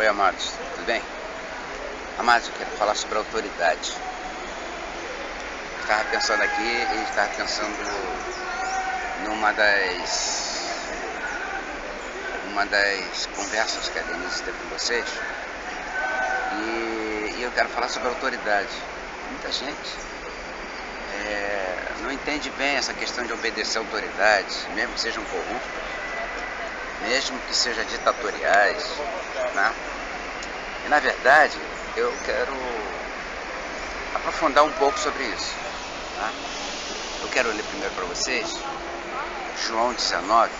Oi, amados, tudo bem? Amados, eu quero falar sobre a autoridade. Eu estava pensando aqui e estava pensando numa das conversas que a Denise teve com vocês. E eu quero falar sobre a autoridade. Muita gente não entende bem essa questão de obedecer a autoridades, mesmo que sejam corruptas, mesmo que sejam ditatoriais, né? E na verdade, eu quero aprofundar um pouco sobre isso, tá? Eu quero ler primeiro para vocês João 19,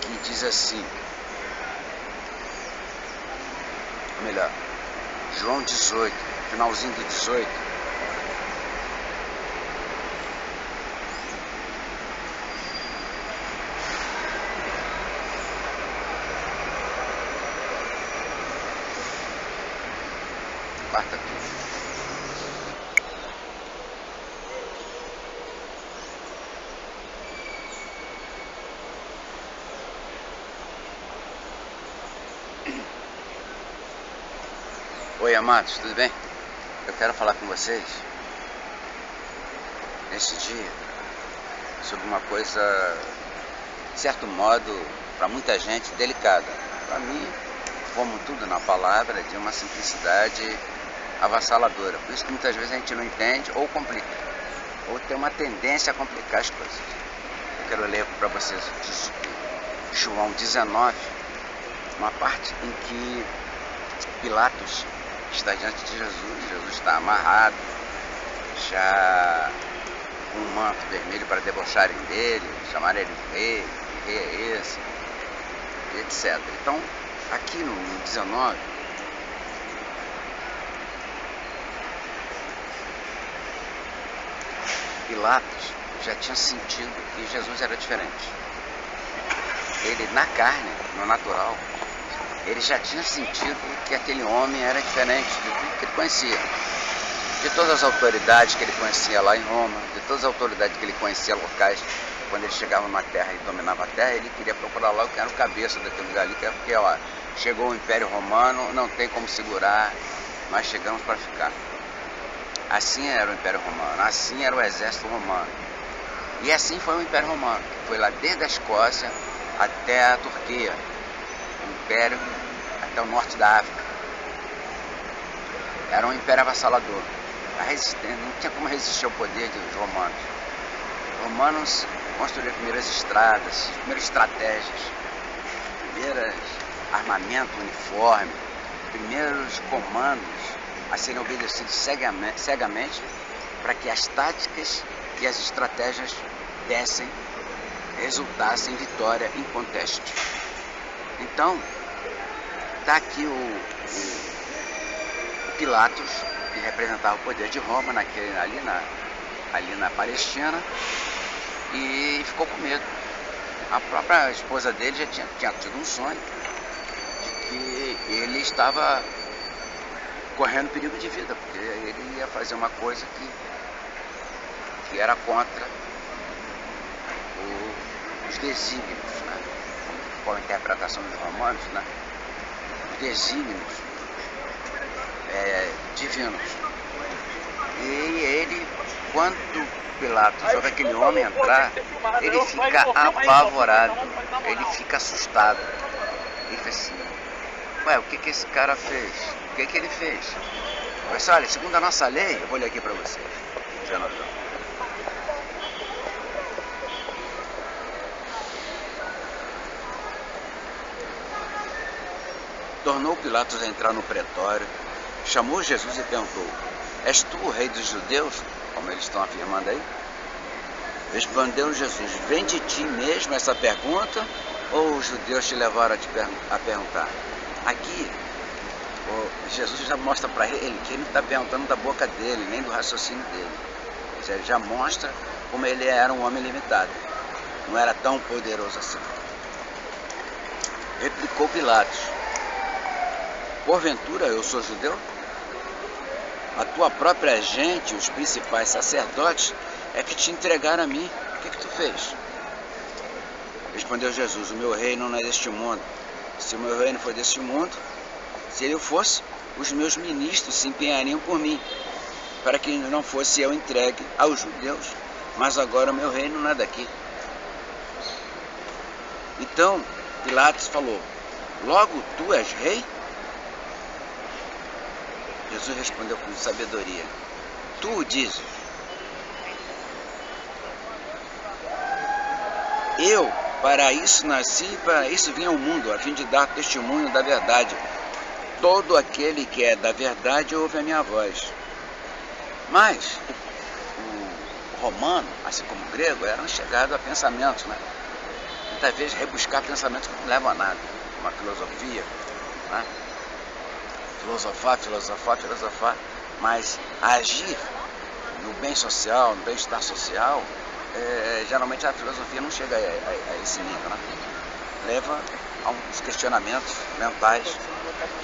que diz assim, ou melhor, João 18, finalzinho do 18. Quarta turma. Oi, amados, tudo bem? Eu quero falar com vocês nesse dia sobre uma coisa, de certo modo, para muita gente, delicada. Para mim, como tudo na palavra, de uma simplicidade avassaladora. Por isso que muitas vezes a gente não entende ou complica, ou tem uma tendência a complicar as coisas. Eu quero ler para vocês João 19, uma parte em que Pilatos está diante de Jesus. Jesus está amarrado, já com um manto vermelho para debocharem dele, chamarem ele de rei, que rei é esse, etc. Então, aqui no 19, Pilatos já tinha sentido que Jesus era diferente. Ele, na carne, no natural, ele já tinha sentido que aquele homem era diferente de tudo que ele conhecia. De todas as autoridades que ele conhecia lá em Roma, de todas as autoridades que ele conhecia locais. Quando ele chegava numa terra e dominava a terra, ele queria procurar lá o que era o cabeça daquele lugar ali, que é porque, ó, chegou o Império Romano, não tem como segurar, nós chegamos para ficar. Assim era o Império Romano, assim era o exército romano. E assim foi o Império Romano, que foi lá desde a Escócia até a Turquia, o Império até o norte da África. Era um império avassalador. Não tinha como resistir ao poder dos romanos. Os romanos construíram as primeiras estradas, as primeiras estratégias, primeiros armamento uniforme, primeiros comandos a serem obedecidos cegamente para que as táticas e as estratégias resultassem em vitória inconteste. Então, está aqui o Pilatos, que representava o poder de Roma ali na Palestina, e ficou com medo. A própria esposa dele já tinha tido um sonho de que ele estava correndo perigo de vida, porque ele ia fazer uma coisa que era contra os desígnios, né? Com a interpretação dos romanos, né? Os desígnios divinos. E ele, quando Pilatos ouve aquele homem entrar, ele fica apavorado, ele fica assustado. Ele fica assim, ué, o que esse cara fez? O que ele fez? Mas olha, segundo a nossa lei, eu vou ler aqui para vocês. Tornou Pilatos a entrar no pretório, chamou Jesus e perguntou, és tu o rei dos judeus? Como eles estão afirmando aí? Respondeu Jesus, vem de ti mesmo essa pergunta ou os judeus te levaram a perguntar? Aqui, Jesus já mostra para ele que ele não está perguntando da boca dele, nem do raciocínio dele. Ele já mostra como ele era um homem limitado, não era tão poderoso assim. Replicou Pilatos, porventura eu sou judeu? A tua própria gente, os principais sacerdotes, é que te entregaram a mim. O que tu fez? Respondeu Jesus, o meu reino não é deste mundo. Se o meu reino for deste mundo, se ele fosse, os meus ministros se empenhariam por mim, para que não fosse eu entregue aos judeus, mas agora o meu reino não é daqui. Então Pilatos falou: logo tu és rei? Jesus respondeu com sabedoria: tu o dizes. Eu para isso nasci e para isso vim ao mundo, a fim de dar testemunho da verdade. Todo aquele que é da verdade ouve a minha voz. Mas o romano, assim como o grego, eram chegados a pensamentos, né? Muitas vezes rebuscar pensamentos que não levam a nada. Uma filosofia, né? Filosofar, mas agir no bem social, no bem-estar social, geralmente a filosofia não chega a esse nível, né? Leva a uns questionamentos mentais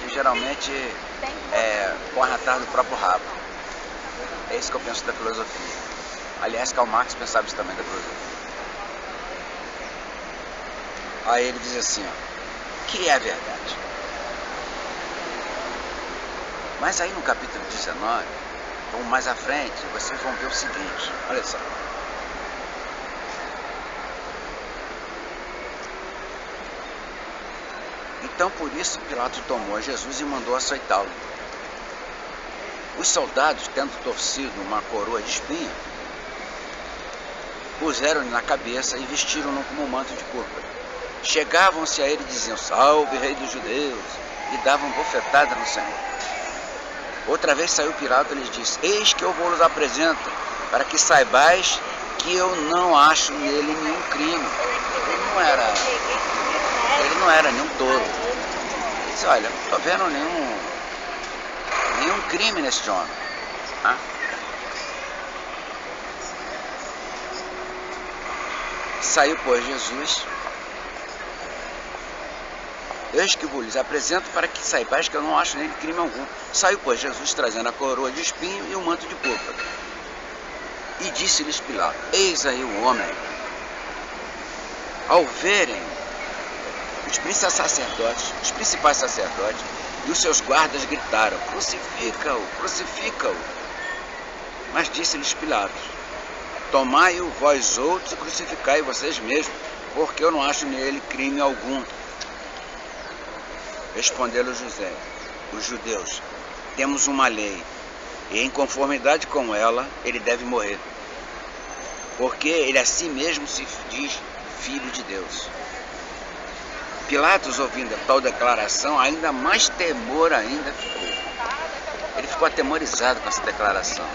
que geralmente correm atrás do próprio rabo. É isso que eu penso da filosofia. Aliás, Karl Marx pensava isso também da filosofia. Aí ele diz assim, ó, que é a verdade? Mas aí no capítulo 19, vamos mais à frente, vocês vão ver o seguinte, olha só. Então por isso Pilatos tomou a Jesus e mandou açoitá-lo. Os soldados, tendo torcido uma coroa de espinho, puseram-lhe na cabeça e vestiram-no como um manto de púrpura. Chegavam-se a ele e diziam, salve rei dos judeus, e davam bofetada no Senhor. Outra vez saiu Pilatos e lhes disse, eis que eu vos apresento, para que saibais que eu não acho nele nenhum crime. Ele não era nenhum touro. Ele disse, olha, não estou vendo nenhum crime neste homem. Ah? Saiu, pois, Jesus, eis que vos apresento para que saibais que eu não acho nele crime algum. Saiu, pois, Jesus trazendo a coroa de espinho e o manto de púrpura. E disse-lhes Pilatos, eis aí o homem. Ao verem os principais sacerdotes e os seus guardas gritaram, crucifica-o, crucifica-o. Mas disse-lhes Pilatos, tomai-o vós outros e crucificai vocês mesmos, porque eu não acho nele crime algum. Responderam os judeus, temos uma lei, e em conformidade com ela, ele deve morrer, porque ele a si mesmo se diz filho de Deus. Pilatos, ouvindo a tal declaração, ainda mais temor ainda ficou. Ele ficou atemorizado com essa declaração.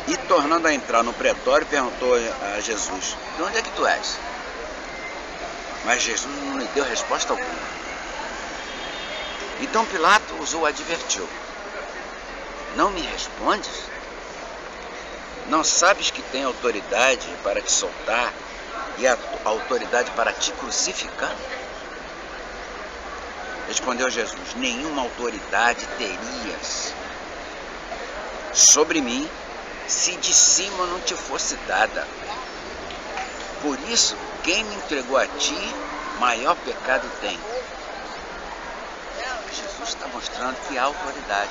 E tornando a entrar no pretório, perguntou a Jesus, de onde é que tu és? Mas Jesus não lhe deu resposta alguma. Então Pilatos o advertiu, não me respondes? Não sabes que tem autoridade para te soltar e a autoridade para te crucificar? Respondeu Jesus, nenhuma autoridade terias sobre mim se de cima não te fosse dada. Por isso, quem me entregou a ti, maior pecado tem. Jesus está mostrando que há autoridade.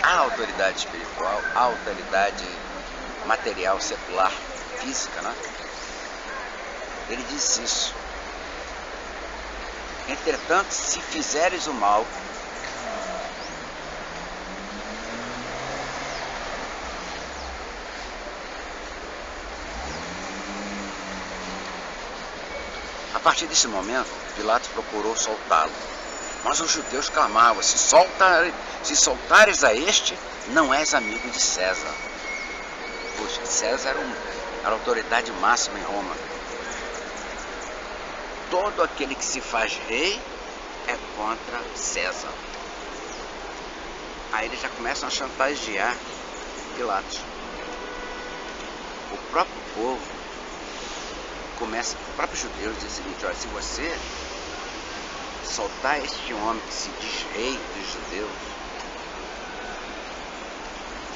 Há autoridade espiritual, há autoridade material, secular, física, né? Ele diz isso. Entretanto, se fizeres o mal, a partir desse momento, Pilatos procurou soltá-lo. Mas os judeus clamavam, se soltares a este, não és amigo de César. Poxa, César era a autoridade máxima em Roma. Todo aquele que se faz rei é contra César. Aí eles já começam a chantagear Pilatos. O próprio povo começa, o próprio judeu diz o seguinte, olha, se você soltar este homem que se diz rei dos judeus,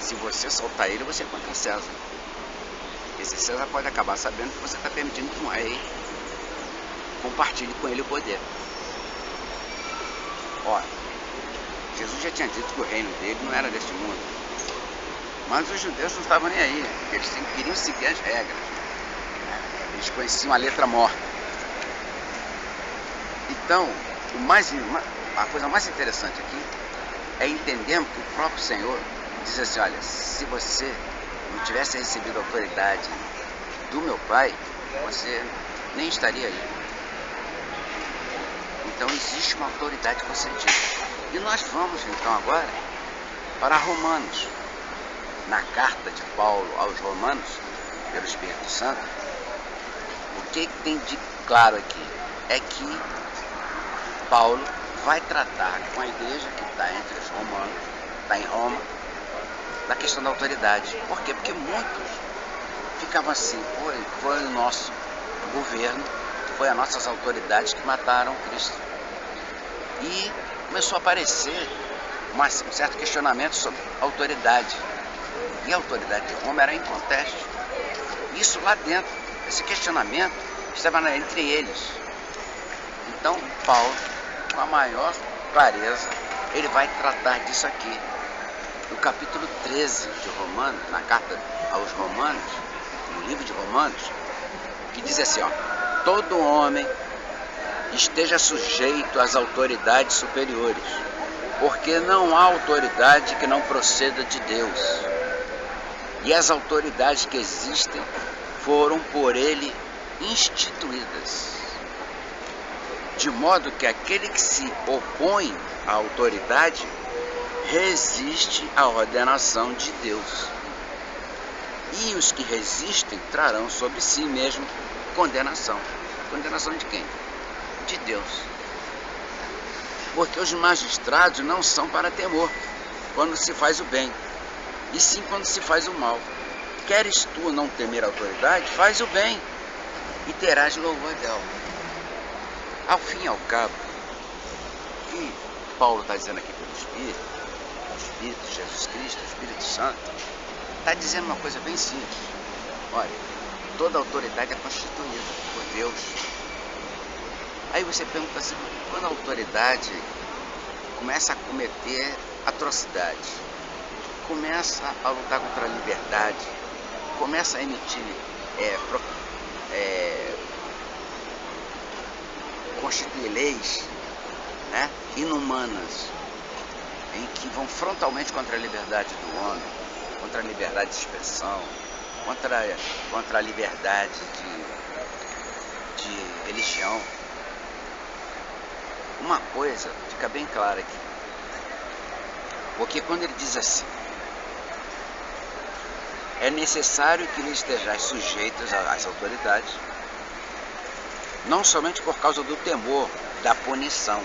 se você soltar ele, você é contra César. Esse César pode acabar sabendo que você está permitindo que um rei compartilhe com ele o poder. Ora, Jesus já tinha dito que o reino dele não era deste mundo. Mas os judeus não estavam nem aí, porque eles queriam seguir as regras. Eles conheciam a letra morta. Então, a coisa mais interessante aqui é entendermos que o próprio Senhor diz assim, olha, se você não tivesse recebido a autoridade do meu Pai, você nem estaria aí. Então existe uma autoridade concedida. E nós vamos então agora para Romanos. Na carta de Paulo aos Romanos, pelo Espírito Santo, o que tem de claro aqui? É que Paulo vai tratar com a igreja que está entre os romanos, está em Roma, da questão da autoridade. Por quê? Porque muitos ficavam assim, foi o nosso governo, foi as nossas autoridades que mataram Cristo. E começou a aparecer um certo questionamento sobre a autoridade. E a autoridade de Roma era inconteste. Isso lá dentro, esse questionamento estava entre eles. Então, Paulo, com a maior clareza, ele vai tratar disso aqui. No capítulo 13 de Romanos, na carta aos Romanos, no livro de Romanos, que diz assim, ó, todo homem esteja sujeito às autoridades superiores, porque não há autoridade que não proceda de Deus. E as autoridades que existem foram por ele instituídas. De modo que aquele que se opõe à autoridade resiste à ordenação de Deus. E os que resistem trarão sobre si mesmo condenação. Condenação de quem? De Deus. Porque os magistrados não são para temor quando se faz o bem, e sim quando se faz o mal. Queres tu não temer a autoridade? Faz o bem e terás louvor dela. Ao fim e ao cabo, o que Paulo está dizendo aqui pelo Espírito, o Espírito de Jesus Cristo, o Espírito Santo, está dizendo uma coisa bem simples. Olha, toda autoridade é constituída por Deus. Aí você pergunta assim, quando a autoridade começa a cometer atrocidades, começa a lutar contra a liberdade, começa a emitir constituir leis, né, inumanas, em que vão frontalmente contra a liberdade do homem, contra a liberdade de expressão, contra a liberdade de religião. Uma coisa fica bem clara aqui, porque quando ele diz assim, é necessário que lhe estejais sujeitos às autoridades, não somente por causa do temor da punição,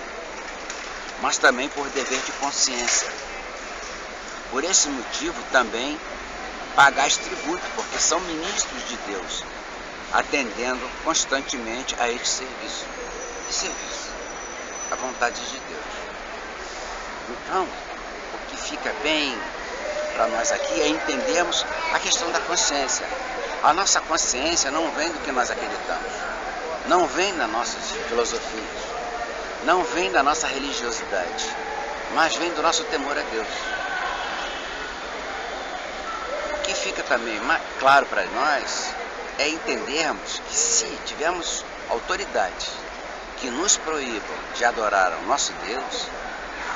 mas também por dever de consciência. Por esse motivo também pagais tributo, porque são ministros de Deus, atendendo constantemente a este serviço. Que serviço? A vontade de Deus. Então, o que fica bem para nós aqui é entendermos a questão da consciência. A nossa consciência não vem do que nós acreditamos, não vem das nossas filosofias, não vem da nossa religiosidade, mas vem do nosso temor a Deus. O que fica também claro para nós é entendermos que se tivermos autoridades que nos proíbam de adorar ao nosso Deus,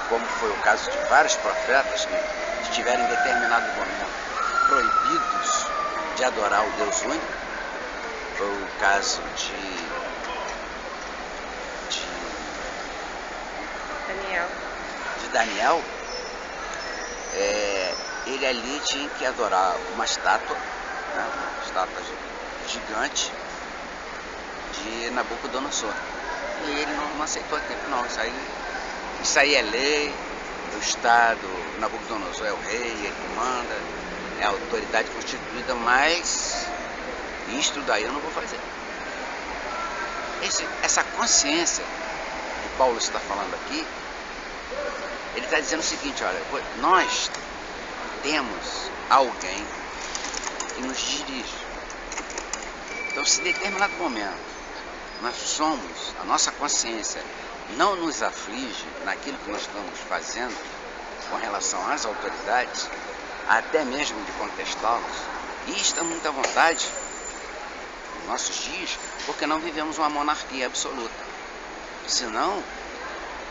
como foi o caso de vários profetas que estiveram em determinado momento proibidos de adorar o Deus único, foi o caso de Daniel, ele ali tinha que adorar uma estátua, né, uma estátua gigante de Nabucodonosor. E ele não aceitou aquilo, não. Isso aí é lei, o Estado, Nabucodonosor é o rei, ele que manda, é a autoridade constituída, mas isto daí eu não vou fazer. Essa consciência que Paulo está falando aqui, ele está dizendo o seguinte, olha, nós temos alguém que nos dirige. Então, se em determinado momento nós somos, a nossa consciência não nos aflige naquilo que nós estamos fazendo com relação às autoridades, até mesmo de contestá-las, e estamos muito à vontade nos nossos dias, porque não vivemos uma monarquia absoluta. Senão,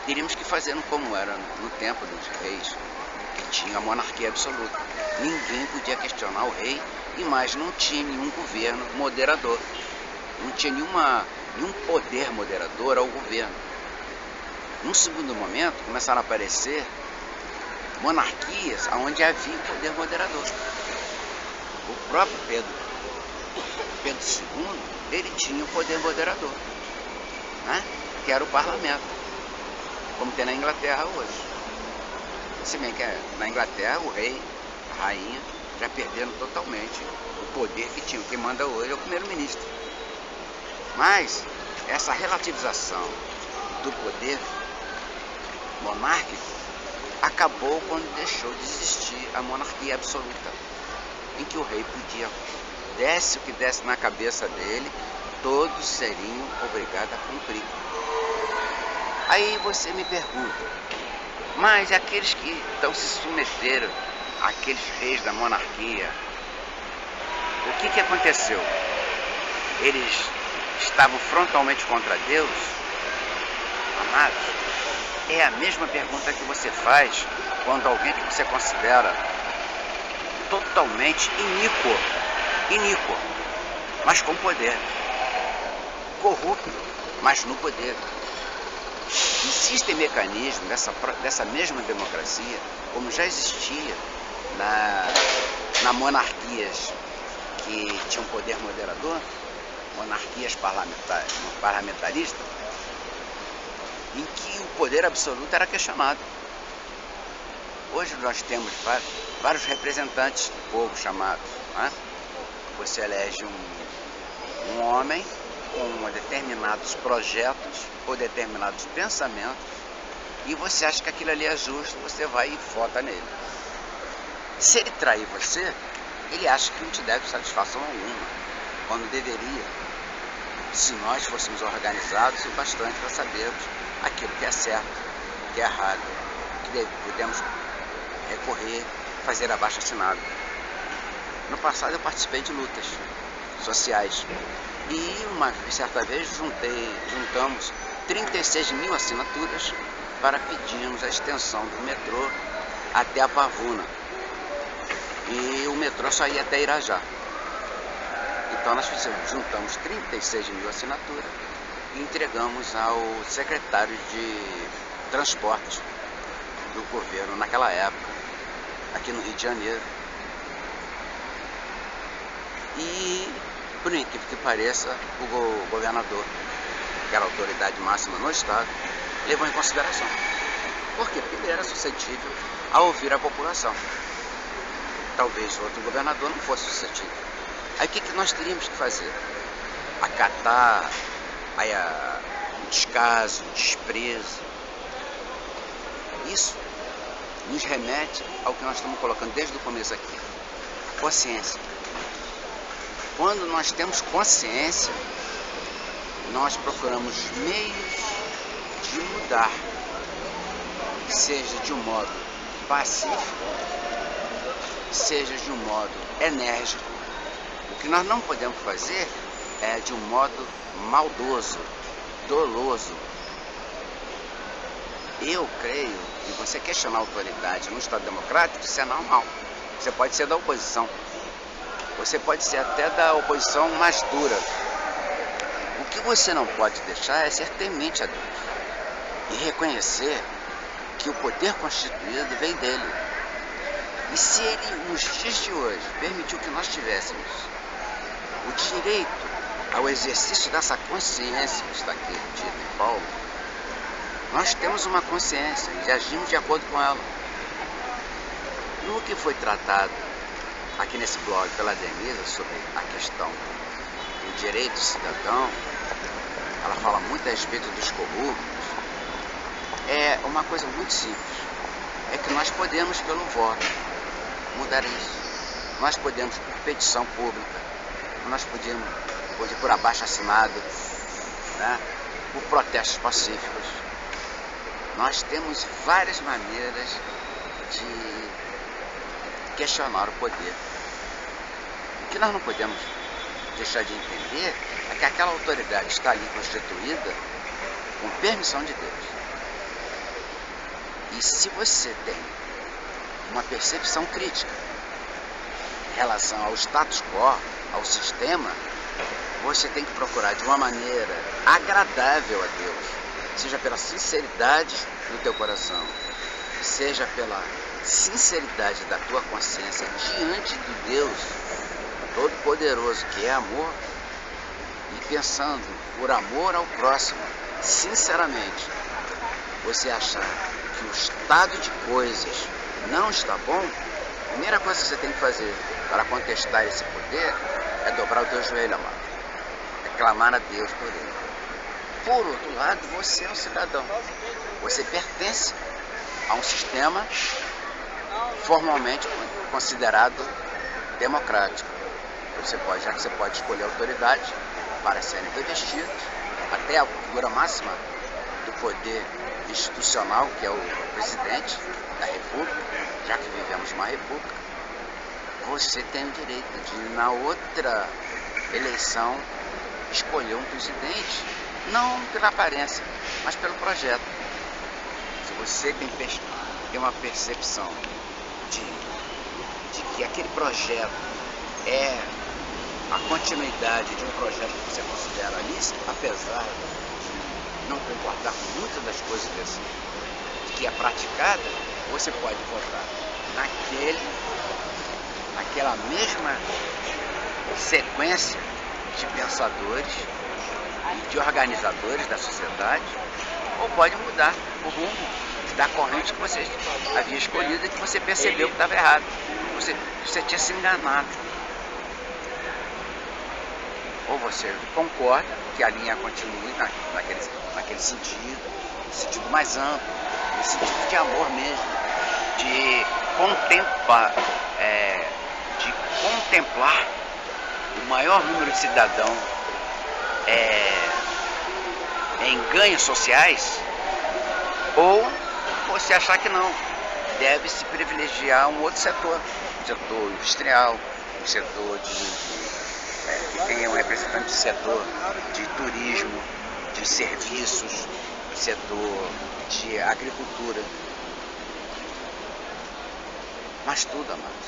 teríamos que fazer como era no tempo dos reis, que tinha a monarquia absoluta. Ninguém podia questionar o rei, e mais, não tinha nenhum governo moderador. Não tinha nenhum poder moderador ao governo. Num segundo momento, começaram a aparecer monarquias onde havia poder moderador. O próprio Pedro II, ele tinha o poder moderador, né? Que era o parlamento, como tem na Inglaterra hoje. Se bem que na Inglaterra o rei, a rainha, já perderam totalmente o poder que tinham. Quem manda hoje é o primeiro-ministro. Mas essa relativização do poder monárquico acabou quando deixou de existir a monarquia absoluta, em que o rei podia, desse o que desse na cabeça dele, todos seriam obrigados a cumprir. Aí você me pergunta, mas aqueles que então se submeteram àqueles reis da monarquia, o que aconteceu? Eles estavam frontalmente contra Deus? Amados, é a mesma pergunta que você faz quando alguém que você considera totalmente iníquo, mas com poder, corrupto, mas no poder. Existem mecanismos dessa mesma democracia, como já existia na monarquias que tinham poder moderador, monarquias parlamentaristas, em que o poder absoluto era questionado. Hoje nós temos vários representantes do povo chamados, né? Você elege um homem com determinados projetos ou determinados pensamentos, e você acha que aquilo ali é justo, você vai e vota nele. Se ele trair você, ele acha que não te deve satisfação alguma, quando deveria, se nós fôssemos organizados o bastante para sabermos aquilo que é certo, o que é errado, que podemos recorrer, fazer abaixo-assinado. No passado eu participei de lutas sociais e certa vez juntamos 36 mil assinaturas para pedirmos a extensão do metrô até a Pavuna, e o metrô só ia até Irajá. Então nós juntamos 36 mil assinaturas e entregamos ao secretário de Transportes do governo naquela época, aqui no Rio de Janeiro. E, por incrível que pareça, o governador, que era a autoridade máxima no estado, levou em consideração. Por quê? Porque ele era suscetível a ouvir a população. Talvez o outro governador não fosse suscetível. Aí o que nós teríamos que fazer? Acatar o descaso, o desprezo. Isso nos remete ao que nós estamos colocando desde o começo aqui. Consciência. Quando nós temos consciência, nós procuramos meios de mudar, seja de um modo pacífico, seja de um modo enérgico. O que nós não podemos fazer é de um modo maldoso, doloso. Eu creio que você questionar a autoridade no Estado democrático, isso é normal. Você pode ser da oposição. Você pode ser até da oposição mais dura. O que você não pode deixar é ser temente a Deus e reconhecer que o poder constituído vem dele. E se ele, nos dias de hoje, permitiu que nós tivéssemos o direito ao exercício dessa consciência que está aqui dita em Paulo, nós temos uma consciência e agimos de acordo com ela. No que foi tratado aqui nesse blog pela Denise sobre a questão do direito cidadão, ela fala muito a respeito dos corruptos. É uma coisa muito simples, é que nós podemos pelo voto mudar isso. Nós podemos por petição pública, nós podemos por abaixo assinado, né? Por protestos pacíficos. Nós temos várias maneiras de questionar o poder. O que nós não podemos deixar de entender é que aquela autoridade está ali constituída com permissão de Deus. E se você tem uma percepção crítica em relação ao status quo, ao sistema, você tem que procurar de uma maneira agradável a Deus, seja pela sinceridade do teu coração, seja pela sinceridade da tua consciência diante do Deus Todo-Poderoso, que é amor, e pensando por amor ao próximo, sinceramente, você achar que o estado de coisas não está bom, a primeira coisa que você tem que fazer para contestar esse poder é dobrar o teu joelho, amado, é clamar a Deus por ele. Por outro lado, você é um cidadão, você pertence a um sistema formalmente considerado democrático. Você pode, já que você pode escolher autoridades para serem revestidos até a figura máxima do poder institucional, que é o presidente da República, já que vivemos uma república, você tem o direito de, na outra eleição, escolher um presidente, não pela aparência, mas pelo projeto. Se você tem uma percepção de que aquele projeto é a continuidade de um projeto que você considera lícito, apesar de não concordar com muitas das coisas que é praticada, você pode votar naquela mesma sequência de pensadores e de organizadores da sociedade, ou pode mudar o rumo da corrente que você havia escolhido e que você percebeu que estava errado. Você tinha se enganado. Ou você concorda que a linha continue naquele sentido mais amplo, no sentido de amor mesmo, de contemplar o maior número de cidadãos em ganhos sociais, ou você achar que não, deve se privilegiar um outro setor, o setor industrial, o setor que tem um representante do setor de turismo, de serviços, do setor de agricultura. Mas tudo, amados,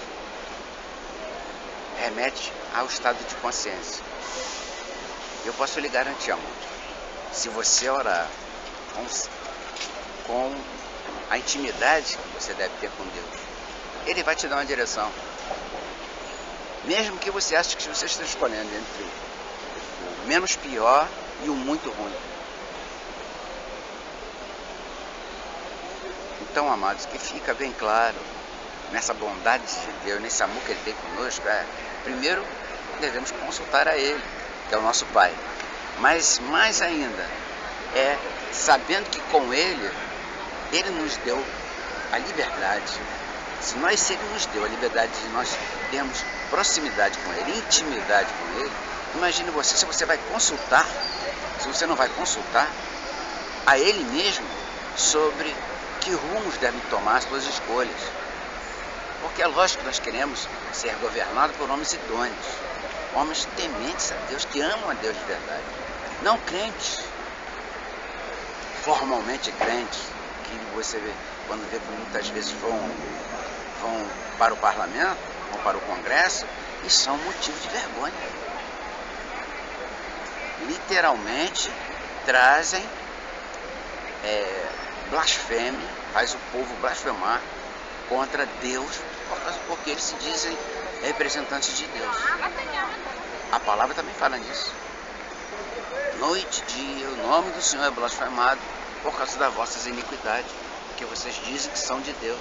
remete ao estado de consciência. Eu posso lhe garantir, amor, se você orar com a intimidade que você deve ter com Deus, Ele vai te dar uma direção. Mesmo que você ache que você esteja escolhendo entre o menos pior e o muito ruim. Então, amados, que fica bem claro nessa bondade de Deus, nesse amor que Ele tem conosco, primeiro devemos consultar a Ele, que é o nosso Pai. Mas mais ainda, sabendo que com Ele nos deu a liberdade. Se Ele nos deu a liberdade de nós termos proximidade com Ele, intimidade com Ele, imagine você, se você vai consultar, se você não vai consultar a Ele mesmo sobre que rumos devem tomar as suas escolhas. Porque é lógico que nós queremos ser governados por homens idôneos, homens tementes a Deus, que amam a Deus de verdade. Não crentes, formalmente crentes, que você vê, quando vê que muitas vezes vão para o parlamento, vão para o Congresso, e são motivo de vergonha. Literalmente trazem blasfêmia, faz o povo blasfemar contra Deus, porque eles se dizem representantes de Deus. A palavra também fala nisso. Noite e dia, o nome do Senhor é blasfemado por causa das vossas iniquidades, porque vocês dizem que são de Deus.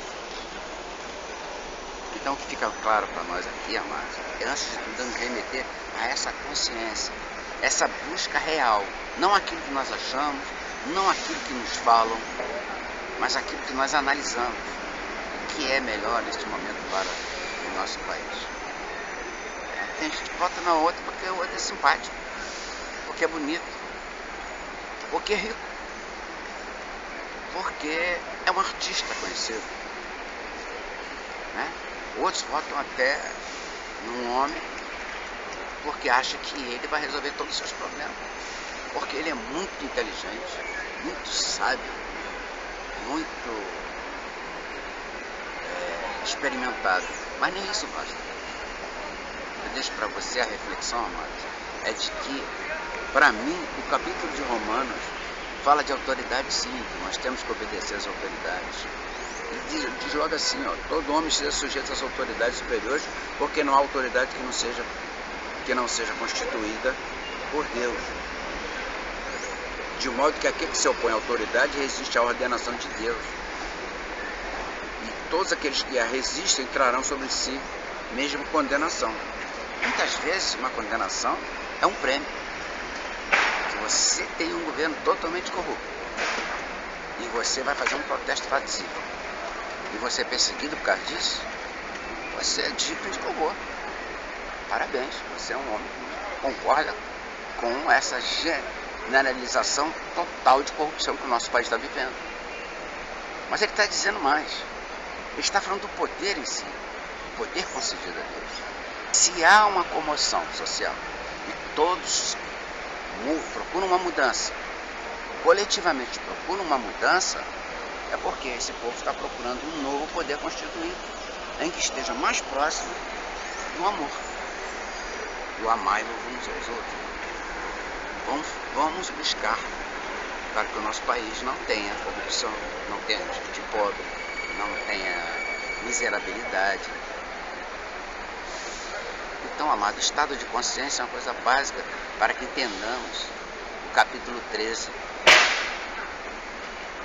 Então, o que fica claro para nós aqui, amados, é antes de tudo nos remeter a essa consciência, essa busca real, não aquilo que nós achamos, não aquilo que nos falam, mas aquilo que nós analisamos, o que é melhor neste momento para o nosso país. Tem gente que vota na outra porque o outro é simpático, porque é bonito, Porque é rico. Porque é um artista conhecido. Né? Outros votam até num homem porque acha que ele vai resolver todos os seus problemas. Porque ele é muito inteligente, muito sábio, muito experimentado. Mas nem isso basta. Eu deixo para você a reflexão, amados, é de que, para mim, o capítulo de Romanos fala de autoridade, sim, que nós temos que obedecer às autoridades. E diz logo assim, ó, todo homem seja sujeito às autoridades superiores, porque não há autoridade que não seja constituída por Deus. De modo que aquele que se opõe à autoridade resiste à ordenação de Deus. E todos aqueles que a resistem trarão sobre si mesmo condenação. Muitas vezes uma condenação é um prêmio. Se você tem um governo totalmente corrupto e você vai fazer um protesto pacífico e você é perseguido por causa disso, você é digno de louvor. Parabéns, você é um homem que concorda com essa generalização total de corrupção que o nosso país está vivendo. Mas ele está dizendo mais. Ele está falando do poder em si, o poder concedido a Deus. Se há uma comoção social e todos procuram uma mudança, coletivamente procuram uma mudança, é porque esse povo está procurando um novo poder constituído, em que esteja mais próximo do amor, do amar-nos uns aos outros. Vamos buscar para que o nosso país não tenha corrupção, não tenha gente pobre, não tenha miserabilidade. Então, amado, estado de consciência é uma coisa básica para que entendamos o capítulo 13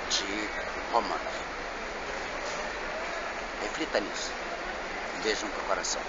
de Romanos. Reflita nisso. Beijo no teu coração.